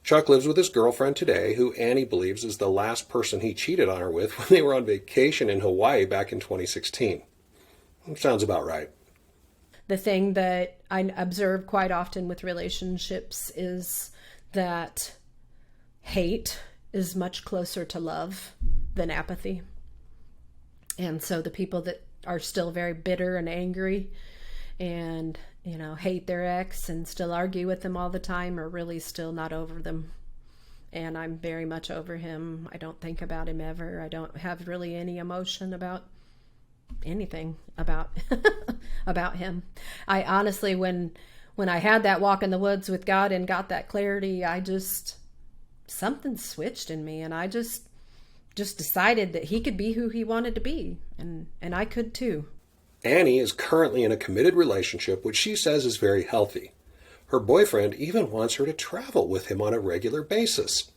Chuck lives with his girlfriend today, who Annie believes is the last person he cheated on her with when they were on vacation in Hawaii back in 2016. Sounds about right. The thing that I observe quite often with relationships is that hate is much closer to love than apathy. And so the people that are still very bitter and angry and hate their ex and still argue with them all the time are really still not over them. And I'm very much over him. I don't think about him ever. I don't have really any emotion about anything about about him. I honestly, when I had that walk in the woods with God and got that clarity, something switched in me, and I just decided that he could be who he wanted to be, and I could too. Annie is currently in a committed relationship, which she says is very healthy. Her boyfriend even wants her to travel with him on a regular basis.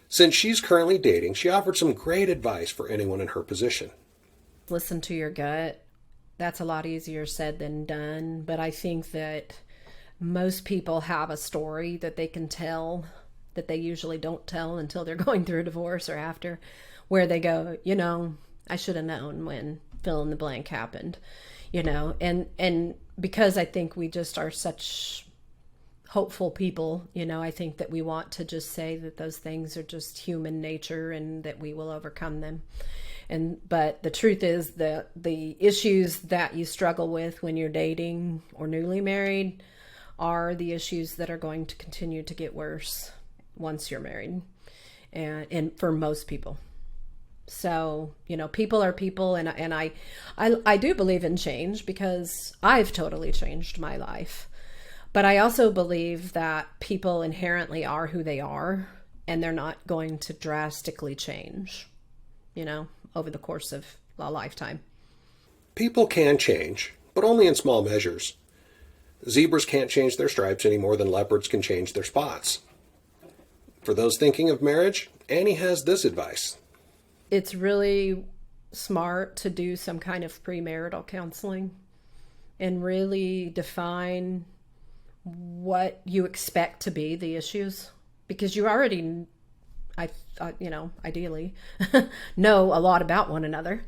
Since she's currently dating, she offered some great advice for anyone in her position. Listen to your gut. That's a lot easier said than done, but I think that most people have a story that they can tell that they usually don't tell until they're going through a divorce or after, where they go, I should have known when ... fill in the blank happened, and because I think we just are such hopeful people, I think that we want to just say that those things are just human nature and that we will overcome them. But the truth is that the issues that you struggle with when you're dating or newly married are the issues that are going to continue to get worse once you're married, and for most people. So, people are people, and I do believe in change because I've totally changed my life. But I also believe that people inherently are who they are, and they're not going to drastically change, over the course of a lifetime. People can change, but only in small measures. Zebras can't change their stripes any more than leopards can change their spots. For those thinking of marriage, Annie has this advice. It's really smart to do some kind of premarital counseling and really define what you expect to be the issues, because you already, ideally know a lot about one another,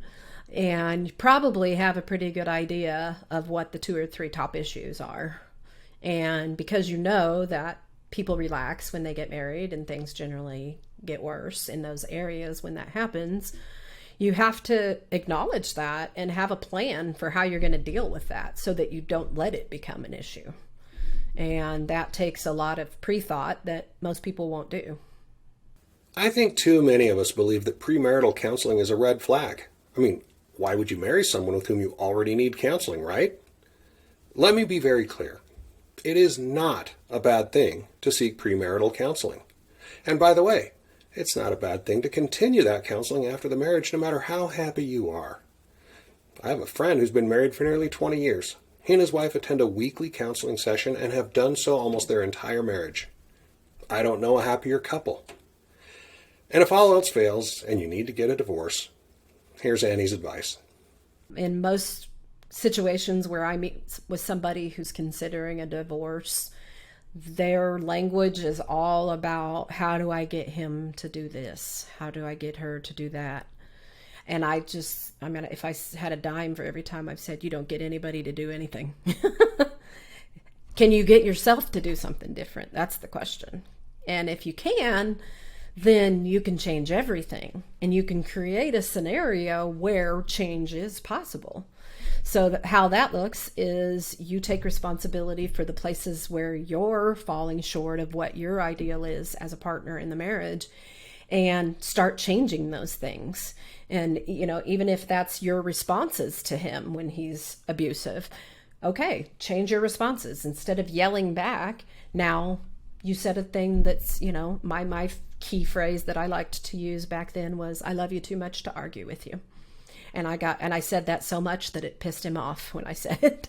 and you probably have a pretty good idea of what the 2 or 3 top issues are. And because you know that people relax when they get married and things generally get worse in those areas when that happens, you have to acknowledge that and have a plan for how you're going to deal with that so that you don't let it become an issue. And that takes a lot of pre-thought that most people won't do. I think too many of us believe that premarital counseling is a red flag. I mean, why would you marry someone with whom you already need counseling, right? Let me be very clear. It is not a bad thing to seek premarital counseling. And by the way, it's not a bad thing to continue that counseling after the marriage, no matter how happy you are. I have a friend who's been married for nearly 20 years. He and his wife attend a weekly counseling session and have done so almost their entire marriage. I don't know a happier couple. And if all else fails and you need to get a divorce, here's Annie's advice. In most situations where I meet with somebody who's considering a divorce, their language is all about, how do I get him to do this? How do I get her to do that? And if I had a dime for every time I've said, you don't get anybody to do anything. Can you get yourself to do something different? That's the question. And if you can, then you can change everything. And you can create a scenario where change is possible. So how that looks is you take responsibility for the places where you're falling short of what your ideal is as a partner in the marriage, and start changing those things. And, even if that's your responses to him when he's abusive, okay, change your responses. Instead of yelling back, now you said a thing that's, my key phrase that I liked to use back then was, I love you too much to argue with you. And I said that so much that it pissed him off when I said it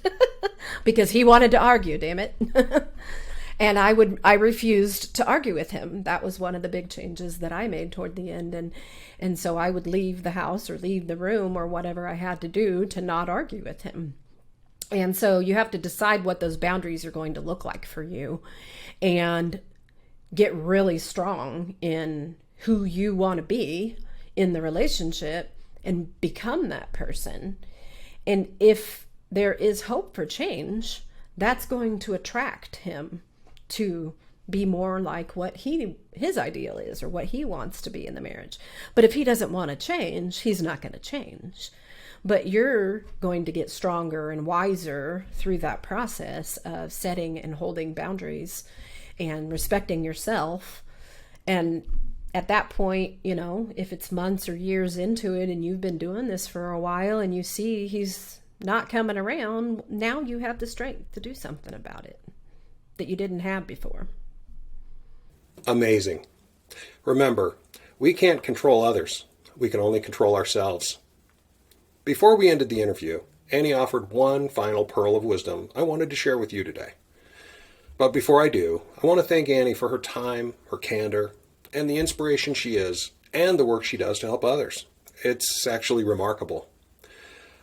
because he wanted to argue, damn it. And I refused to argue with him. That was one of the big changes that I made toward the end. And so I would leave the house or leave the room or whatever I had to do to not argue with him. And so you have to decide what those boundaries are going to look like for you and get really strong in who you want to be in the relationship and become that person. And if there is hope for change, that's going to attract him to be more like what his ideal is or what he wants to be in the marriage. But if he doesn't want to change, he's not going to change. But you're going to get stronger and wiser through that process of setting and holding boundaries and respecting yourself. And at that point, if it's months or years into it and you've been doing this for a while and you see he's not coming around, now you have the strength to do something about it that you didn't have before. Amazing. Remember, we can't control others. We can only control ourselves. Before we ended the interview, Annie offered one final pearl of wisdom I wanted to share with you today. But before I do, I want to thank Annie for her time, her candor, and the inspiration she is, and the work she does to help others. It's actually remarkable.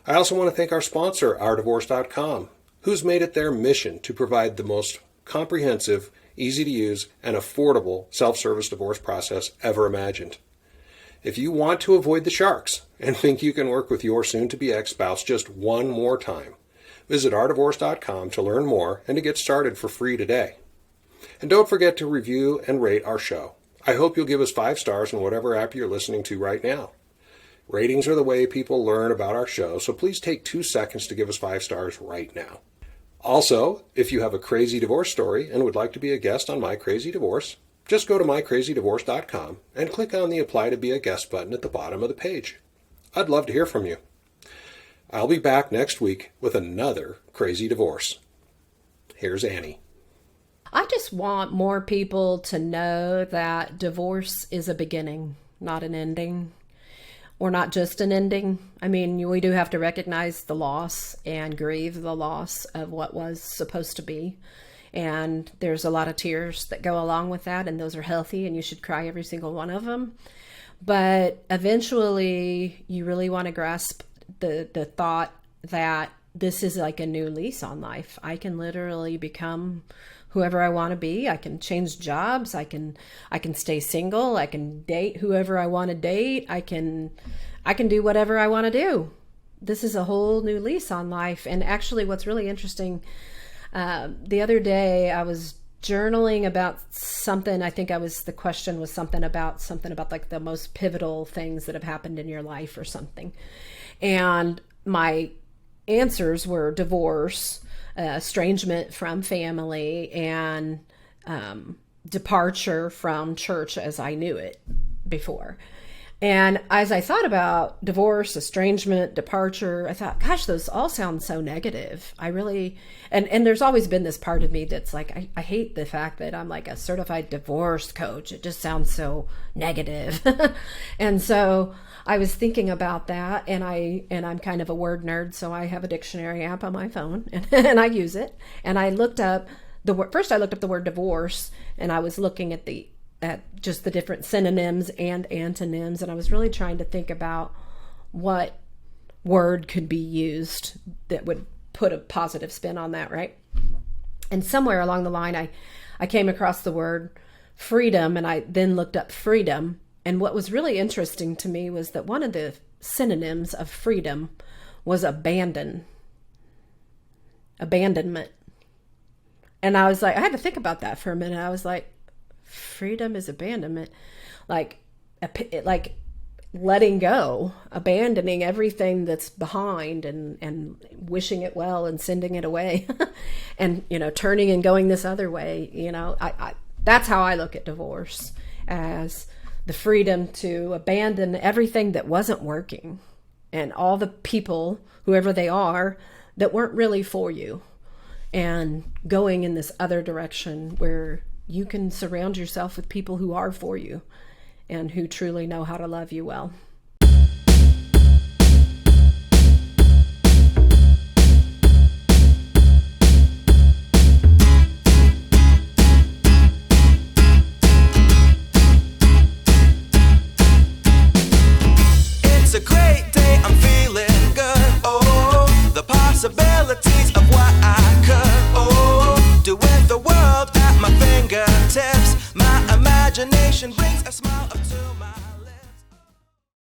I also want to thank our sponsor, OurDivorce.com, who's made it their mission to provide the most comprehensive, easy to use, and affordable self-service divorce process ever imagined. If you want to avoid the sharks and think you can work with your soon-to-be ex-spouse just one more time, visit OurDivorce.com to learn more and to get started for free today. And don't forget to review and rate our show. I hope you'll give us 5 stars in whatever app you're listening to right now. Ratings are the way people learn about our show, so please take 2 seconds to give us 5 stars right now. Also, if you have a crazy divorce story and would like to be a guest on My Crazy Divorce, just go to mycrazydivorce.com and click on the Apply to be a Guest button at the bottom of the page. I'd love to hear from you. I'll be back next week with another crazy divorce. Here's Annie. I just want more people to know that divorce is a beginning, not an ending, or not just an ending. I mean, we do have to recognize the loss and grieve the loss of what was supposed to be. And there's a lot of tears that go along with that, and those are healthy, and you should cry every single one of them. But eventually, you really want to grasp the thought that this is like a new lease on life. I can literally become whoever I want to be. I can change jobs. I can stay single. I can date whoever I want to date. I can do whatever I want to do. This is a whole new lease on life. And actually, what's really interesting, the other day I was journaling about something. I think the question was something about like the most pivotal things that have happened in your life or something. And my answers were divorce, estrangement from family, and departure from church as I knew it before. And as I thought about divorce, estrangement, departure, I thought, gosh, those all sound so negative. I really, and there's always been this part of me that's like, I hate the fact that I'm like a certified divorce coach. It just sounds so negative. And so I was thinking about that, and I'm kind of a word nerd, so I have a dictionary app on my phone, and I use it. And I looked up the word, first I looked up the word divorce, and I was looking at just the different synonyms and antonyms, and I was really trying to think about what word could be used that would put a positive spin on that, right? And somewhere along the line, I came across the word freedom, and I then looked up freedom. And what was really interesting to me was that one of the synonyms of freedom was abandonment. And I was like, I had to think about that for a minute. I was like, freedom is abandonment, like letting go, abandoning everything that's behind, and wishing it well and sending it away, and turning and going this other way. I that's how I look at divorce, as the freedom to abandon everything that wasn't working, and all the people, whoever they are, that weren't really for you, and going in this other direction where you can surround yourself with people who are for you and who truly know how to love you well. It's a great day, I'm feeling good. Oh, the possibilities of what I could do with the world at my fingertips. My imagination brings a smile up to my